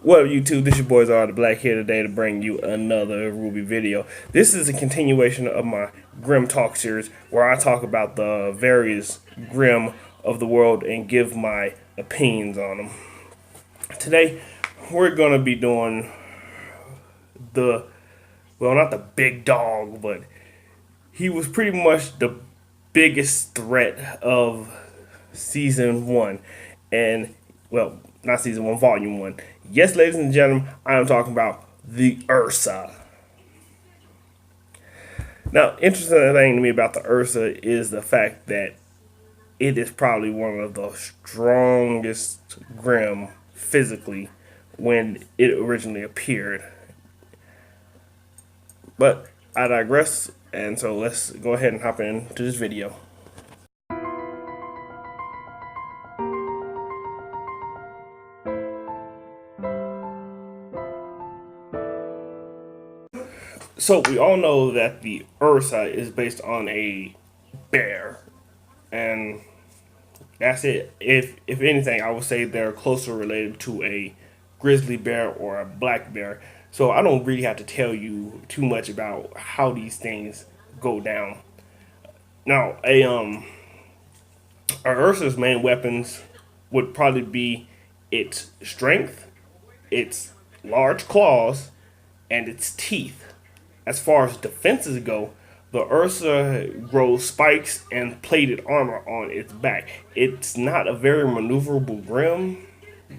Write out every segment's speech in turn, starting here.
What up, YouTube? This your boys are the Black here today to bring you another Ruby video. This is a continuation of my GRIMM talk series where I talk about the various GRIMM of the world and give my opinions on them. Today, we're gonna be doing not the big dog, but he was pretty much the biggest threat of season 1, and not season 1, volume 1. Yes, ladies and gentlemen, I am talking about the Ursa. Now, interesting thing to me about the Ursa is the fact that it is probably one of the strongest GRIMM physically when it originally appeared. But I digress, and so let's go ahead and hop into this video. So we all know that the Ursa is based on a bear, and that's it. If anything, I would say they're closer related to a grizzly bear or a black bear. So I don't really have to tell you too much about how these things go down. Now, a Ursa's main weapons would probably be its strength, its large claws, and its teeth. As far as defenses go, the Ursa grows spikes and plated armor on its back. It's not a very maneuverable GRIMM,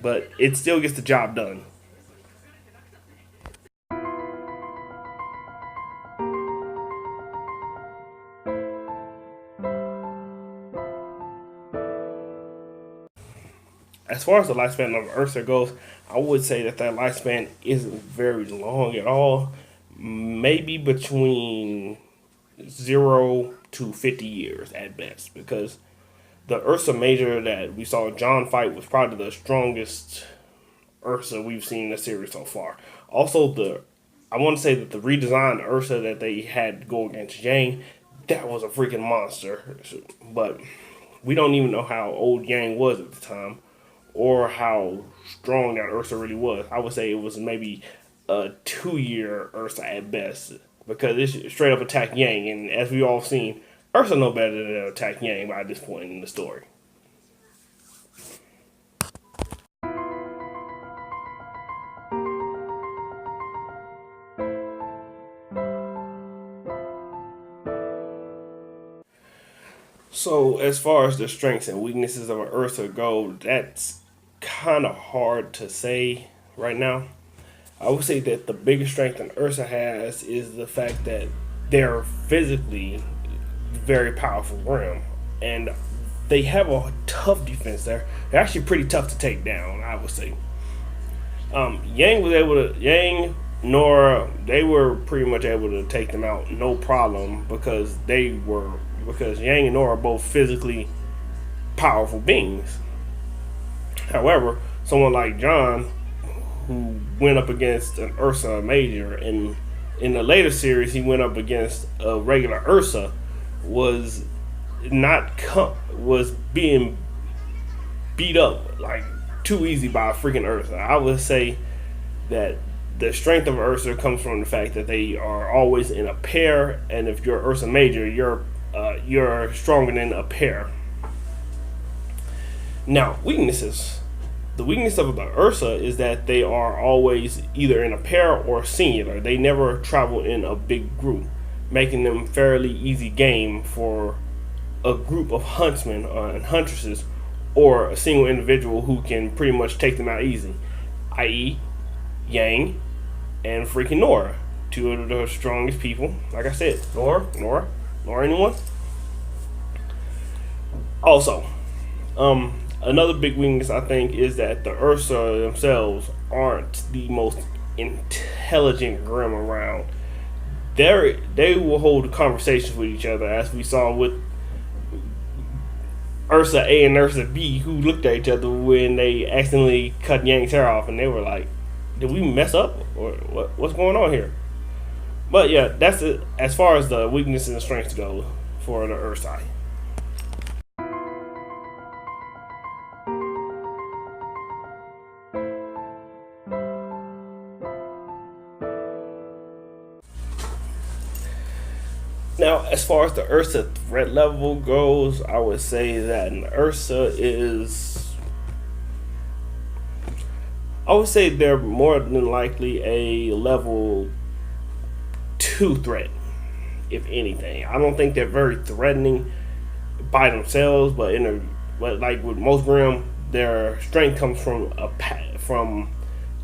but it still gets the job done. As far as the lifespan of Ursa goes, I would say that lifespan isn't very long at all. Maybe between 0 to 50 years at best, because the Ursa Major that we saw John fight was probably the strongest Ursa we've seen in the series so far. Also, I want to say that the redesigned Ursa that they had go against Yang, that was a freaking monster. But we don't even know how old Yang was at the time, or how strong that Ursa really was. I would say it was maybe a 2-year Ursa at best, because it straight up attacked Yang, and as we all seen, Ursa no better than attack Yang by this point in the story. So as far as the strengths and weaknesses of an Ursa go, that's kind of hard to say right now. I would say that the biggest strength an Ursa has is the fact that they're physically very powerful GRIMM, and they have a tough defense there. They're actually pretty tough to take down, I would say. Yang, Nora, they were pretty much able to take them out no problem, because Yang and Nora are both physically powerful beings. However, someone like John, who went up against an Ursa Major, and in the later series he went up against a regular Ursa, was being beat up like too easy by a freaking Ursa. I would say that the strength of Ursa comes from the fact that they are always in a pair, and if you're Ursa Major, you're stronger than a pair. Now, weaknesses. The weakness of the Ursa is that they are always either in a pair or singular. They never travel in a big group, making them fairly easy game for a group of huntsmen and huntresses, or a single individual who can pretty much take them out easy, i.e. Yang and freaking Nora, two of the strongest people. Like I said, Nora, anyone? Also, another big weakness, I think, is that the Ursa themselves aren't the most intelligent GRIMM around. They will hold conversations with each other, as we saw with Ursa A and Ursa B, who looked at each other when they accidentally cut Yang's hair off, and they were like, did we mess up? Or what's going on here? But yeah, that's it as far as the weaknesses and strengths go for the Ursa. Now, as far as the Ursa threat level goes, I would say that an Ursa is. I would say they're more than likely a level 2 threat, if anything. I don't think they're very threatening by themselves, but like with most GRIMM, their strength comes from from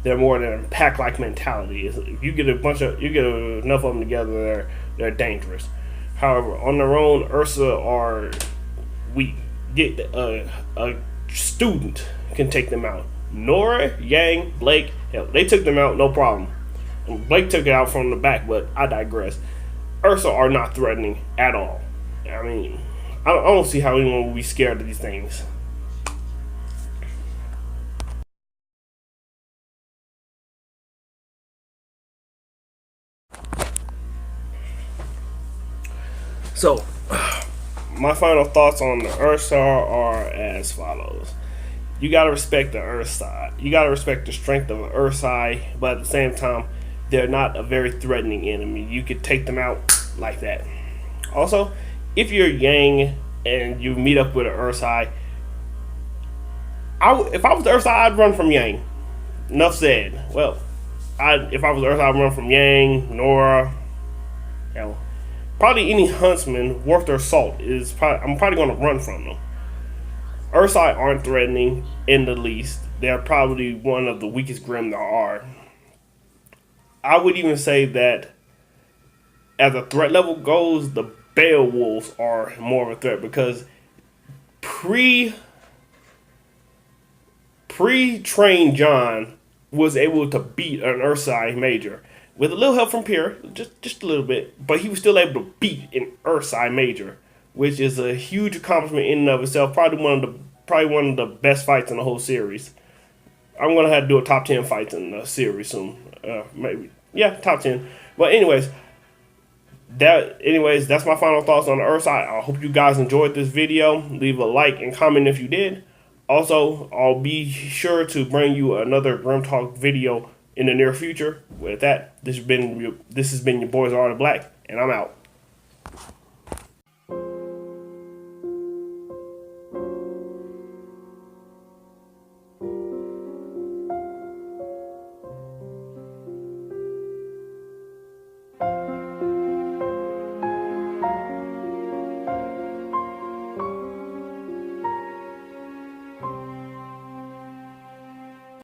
they're more than a pack like mentality. If you get enough of them together, they're dangerous. However, on their own, Ursa are weak. Get a student can take them out. Nora, Yang, Blake, hell, they took them out no problem. Blake took it out from the back, but I digress. Ursa are not threatening at all. I mean, I don't see how anyone would be scared of these things. So, my final thoughts on the Ursa are as follows. You gotta respect the Ursa. You gotta respect the strength of an Ursa, but at the same time, they're not a very threatening enemy. You could take them out like that. Also, if you're Yang and you meet up with an Ursa, if I was the Ursa, I'd run from Yang. Enough said. Well, if I was the Ursa, I'd run from Yang, Nora, hell, probably any huntsman worth their salt I'm probably gonna run from them. Ursa aren't threatening in the least. They're probably one of the weakest GRIMM there are. I would even say that as a threat level goes, the Beowulfs are more of a threat because pre trained John was able to beat an Ursa major with a little help from Pierre, just a little bit, but he was still able to beat an Ursa major, which is a huge accomplishment in and of itself. Probably one of the best fights in the whole series. I'm gonna have to do a top 10 fights in the series soon. Maybe, yeah, top 10. But that's my final thoughts on the Ursa. I hope you guys enjoyed this video. Leave a like and comment if you did. Also, I'll be sure to bring you another GRIMM Talk video in the near future. With that, this has been your boys Art of Black, and I'm out.